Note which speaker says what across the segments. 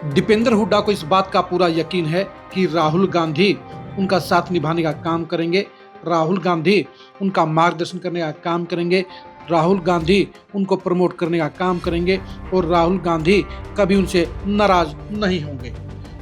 Speaker 1: दीपेंद्र हुड्डा को इस बात का पूरा यकीन है कि राहुल गांधी उनका साथ निभाने का काम करेंगे, राहुल गांधी उनका मार्गदर्शन करने का काम करेंगे, राहुल गांधी उनको प्रमोट करने का काम करेंगे और राहुल गांधी कभी उनसे नाराज नहीं होंगे।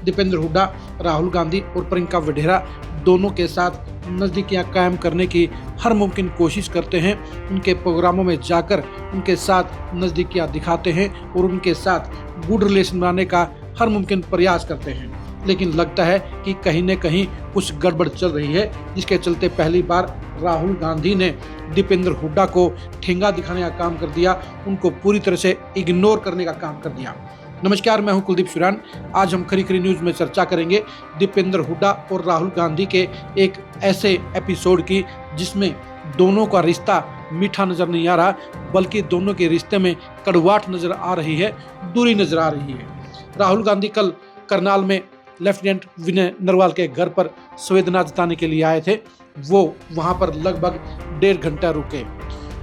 Speaker 1: दीपेंद्र हुड्डा राहुल गांधी और प्रियंका वढेरा दोनों के साथ नज़दीकियां कायम करने की हर मुमकिन कोशिश करते हैं। उनके प्रोग्रामों में जाकर उनके साथ नज़दीकियां दिखाते हैं और उनके साथ गुड रिलेशन बनाने का हर मुमकिन प्रयास करते हैं। लेकिन लगता है कि कहीं न कहीं कुछ गड़बड़ चल रही है, जिसके चलते पहली बार राहुल गांधी ने दीपेंद्र हुड्डा को ठेंगा दिखाने का काम कर दिया, उनको पूरी तरह से इग्नोर करने का काम कर दिया। नमस्कार, मैं हूं कुलदीप सुरान। आज हम खरी खरी न्यूज़ में चर्चा करेंगे दीपेंद्र हुड्डा और राहुल गांधी के एक ऐसे एपिसोड की जिसमें दोनों का रिश्ता मीठा नजर नहीं आ रहा, बल्कि दोनों के रिश्ते में कड़वाहट नजर आ रही है, दूरी नजर आ रही है। राहुल गांधी कल करनाल में लेफ्टिनेंट विनय नरवाल के घर पर संवेदना जताने के लिए आए थे। वो वहां पर लगभग 1.5 घंटा रुके।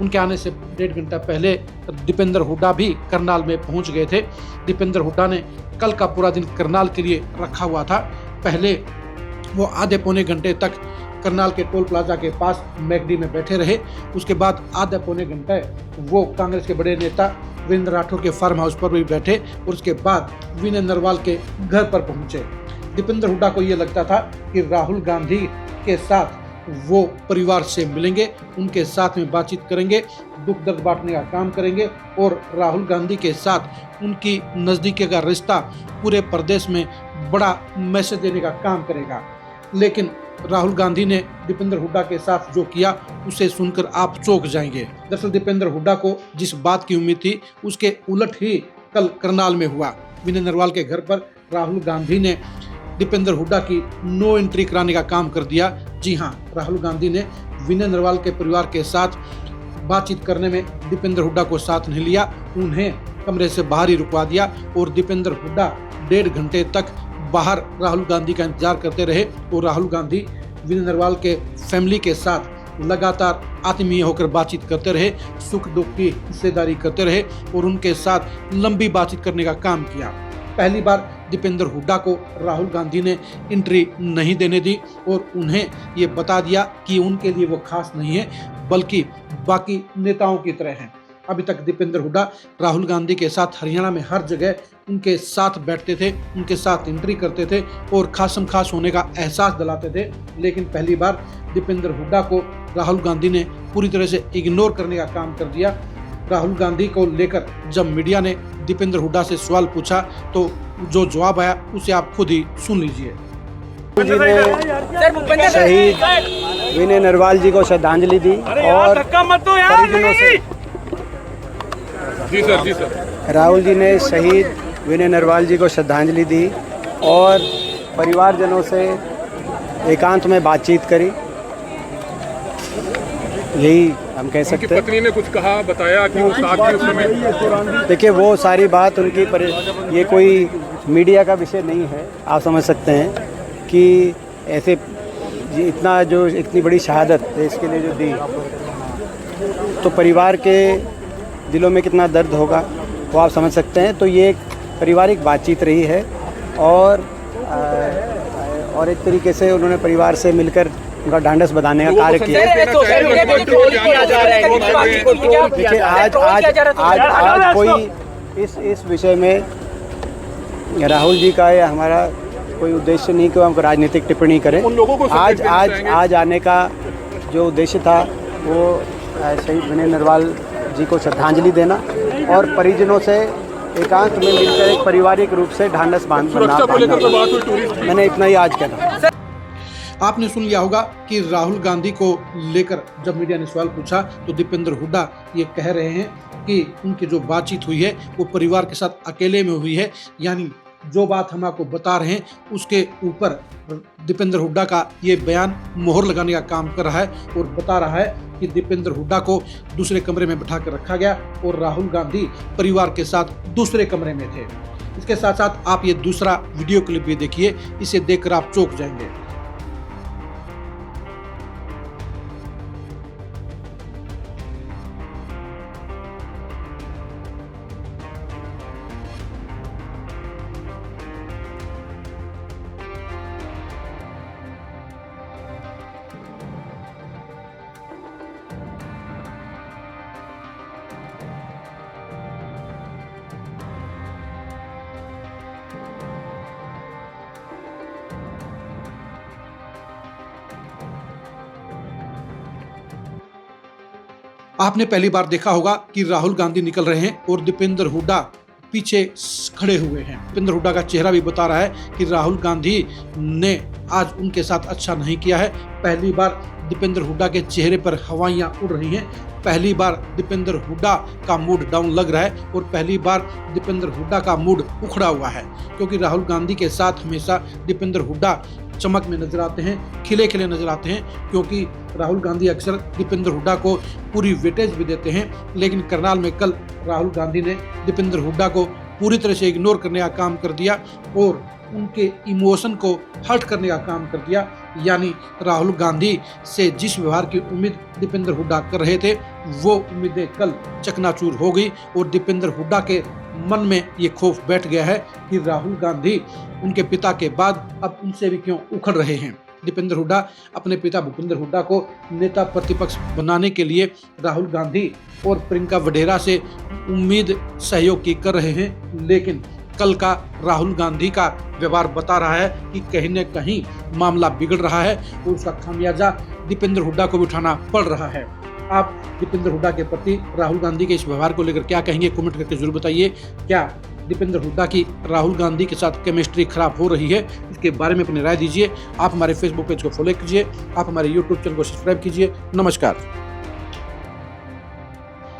Speaker 1: उनके आने से 1.5 घंटा पहले दीपेंद्र हुड्डा भी करनाल में पहुंच गए थे। दीपेंद्र हुड्डा ने कल का पूरा दिन करनाल के लिए रखा हुआ था। पहले वो आधे पौने घंटे तक करनाल के टोल प्लाजा के पास मैगडी में बैठे रहे। उसके बाद आधे पौने घंटे वो कांग्रेस के बड़े नेता वीरेंद्र राठौर के फार्म हाउस पर भी बैठे और उसके बाद विनय नरवाल के घर पर पहुंचे। दीपेंद्र हुड्डा को ये लगता था कि राहुल गांधी के साथ वो परिवार से मिलेंगे, उनके साथ में बातचीत करेंगे, दुख दर्द बांटने का काम करेंगे और राहुल गांधी के साथ उनकी नज़दीकी का रिश्ता पूरे प्रदेश में बड़ा मैसेज देने का काम करेगा। लेकिन राहुल गांधी ने दीपेंद्र हुड्डा के साथ जो किया उसे सुनकर आप चौंक जाएंगे। दरअसल दीपेंद्र हुड्डा को जिस बात की उम्मीद थी उसके उलट ही कल करनाल में हुआ। विनय नरवाल के घर पर राहुल गांधी ने दीपेंद्र हुड्डा की नो एंट्री कराने का काम कर दिया। जी हाँ, राहुल गांधी ने विनय नरवाल के परिवार के साथ बातचीत करने में दीपेंद्र हुड्डा को साथ नहीं लिया, उन्हें कमरे से बाहर ही रुकवा दिया और दीपेंद्र हुड्डा 1.5 घंटे तक बाहर राहुल गांधी का इंतजार करते रहे और राहुल गांधी विनय नरवाल के फैमिली के साथ लगातार आत्मीय होकर बातचीत करते रहे, सुख दुख की हिस्सेदारी करते रहे और उनके साथ लंबी बातचीत करने का काम किया। पहली बार दीपेंद्र हुड्डा को राहुल गांधी ने एंट्री नहीं देने दी और उन्हें ये बता दिया कि उनके लिए वो खास नहीं है, बल्कि बाकी नेताओं की तरह हैं। अभी तक दीपेंद्र हुड्डा राहुल गांधी के साथ हरियाणा में हर जगह उनके साथ बैठते थे, उनके साथ एंट्री करते थे और खासम खास होने का एहसास दिलाते थे। लेकिन पहली बार दीपेंद्र हुड्डा को राहुल गांधी ने पूरी तरह से इग्नोर करने का काम कर दिया। राहुल गांधी को लेकर जब मीडिया ने दीपेंद्र हुड्डा से सवाल पूछा तो जो जवाब आया उसे आप खुद ही सुन लीजिए।
Speaker 2: जी ने शहीद विनय नरवाल जी को श्रद्धांजलि दी और परिजनों से
Speaker 3: जी सर
Speaker 2: राहुल जी ने शहीद विनय नरवाल जी को श्रद्धांजलि दी और परिवारजनों से एकांत में बातचीत करी। यही हम कह सकते हैं।
Speaker 3: पत्नी ने कुछ कहा, बताया कि वो साथ थे उस समय।
Speaker 2: देखिए, वो सारी बात उनकी ये कोई मीडिया का विषय नहीं है। आप समझ सकते हैं कि ऐसे इतनी बड़ी शहादत देश के लिए जो दी, तो परिवार के दिलों में कितना दर्द होगा वो आप समझ सकते हैं। तो ये एक पारिवारिक बातचीत रही है और एक तरीके से उन्होंने परिवार से मिलकर उनका ढांढस बधाने का कार्य किया। देखिए, आज कोई इस विषय में राहुल जी का या हमारा कोई उद्देश्य नहीं कि हम राजनीतिक टिप्पणी करें। आज आने का जो उद्देश्य था वो शहीद विनय नरवाल जी को श्रद्धांजलि देना और परिजनों से एकांत में मिलकर एक पारिवारिक रूप से ढांढस बांधना। मैंने इतना ही आज कहना।
Speaker 1: आपने सुन लिया होगा कि राहुल गांधी को लेकर जब मीडिया ने सवाल पूछा तो दीपेंद्र हुड्डा ये कह रहे हैं कि उनकी जो बातचीत हुई है वो परिवार के साथ अकेले में हुई है। यानी जो बात हम आपको बता रहे हैं उसके ऊपर दीपेंद्र हुड्डा का ये बयान मोहर लगाने का काम कर रहा है और बता रहा है कि दीपेंद्र हुड्डा को दूसरे कमरे में बैठा कर रखा गया और राहुल गांधी परिवार के साथ दूसरे कमरे में थे। इसके साथ साथ आप ये दूसरा वीडियो क्लिप भी देखिए, इसे देखकर आप चौंक जाएंगे। आपने पहली बार देखा होगा कि राहुल गांधी निकल रहे हैं और दीपेंद्र हुड्डा पीछे खड़े हुए हैं। दीपेंद्र हुड्डा का चेहरा भी बता रहा है कि राहुल गांधी ने आज उनके साथ अच्छा नहीं किया है। पहली बार दीपेंद्र हुड्डा के चेहरे पर हवाइयां उड़ रही हैं। पहली बार दीपेंद्र हुड्डा का मूड डाउन लग रहा है और पहली बार दीपेंद्र हुड्डा का मूड उखड़ा हुआ है, क्योंकि राहुल गांधी के साथ हमेशा दीपेंद्र हुड्डा चमक में नजर आते हैं, खिले खिले नजर आते हैं, क्योंकि राहुल गांधी अक्सर दीपेंद्र हुड्डा को पूरी वेटेज भी देते हैं। लेकिन करनाल में कल राहुल गांधी ने दीपेंद्र हुड्डा को पूरी तरह से इग्नोर करने का काम कर दिया और उनके इमोशन को हर्ट करने का काम कर दिया। यानी राहुल गांधी से जिस व्यवहार की उम्मीद दीपेंद्र हुड्डा कर रहे थे, वो उम्मीदें कल चकनाचूर हो गई और दीपेंद्र हुड्डा के मन में ये खौफ बैठ गया है कि राहुल गांधी उनके पिता के बाद अब उनसे भी क्यों उखड़ रहे हैं। दीपेंद्र हुड्डा अपने पिता भूपेंद्र हुड्डा को नेता प्रतिपक्ष बनाने के लिए राहुल गांधी और प्रियंका वडेरा से उम्मीद सहयोग की कर रहे हैं, लेकिन कल का राहुल गांधी का व्यवहार बता रहा है कि कहीं न कहीं मामला बिगड़ रहा है और उसका खामियाजा दीपेंद्र हुड्डा को भी उठाना पड़ रहा है। आप दीपेंद्र हुड्डा के प्रति राहुल गांधी के इस व्यवहार को लेकर क्या कहेंगे, कमेंट करके जरूर बताइए। क्या दीपेंद्र हुड्डा की राहुल गांधी के साथ केमिस्ट्री खराब हो रही है, इसके बारे में अपनी राय दीजिए। आप हमारे फेसबुक पेज को फॉलो कीजिए, आप हमारे यूट्यूब चैनल को सब्सक्राइब कीजिए। नमस्कार।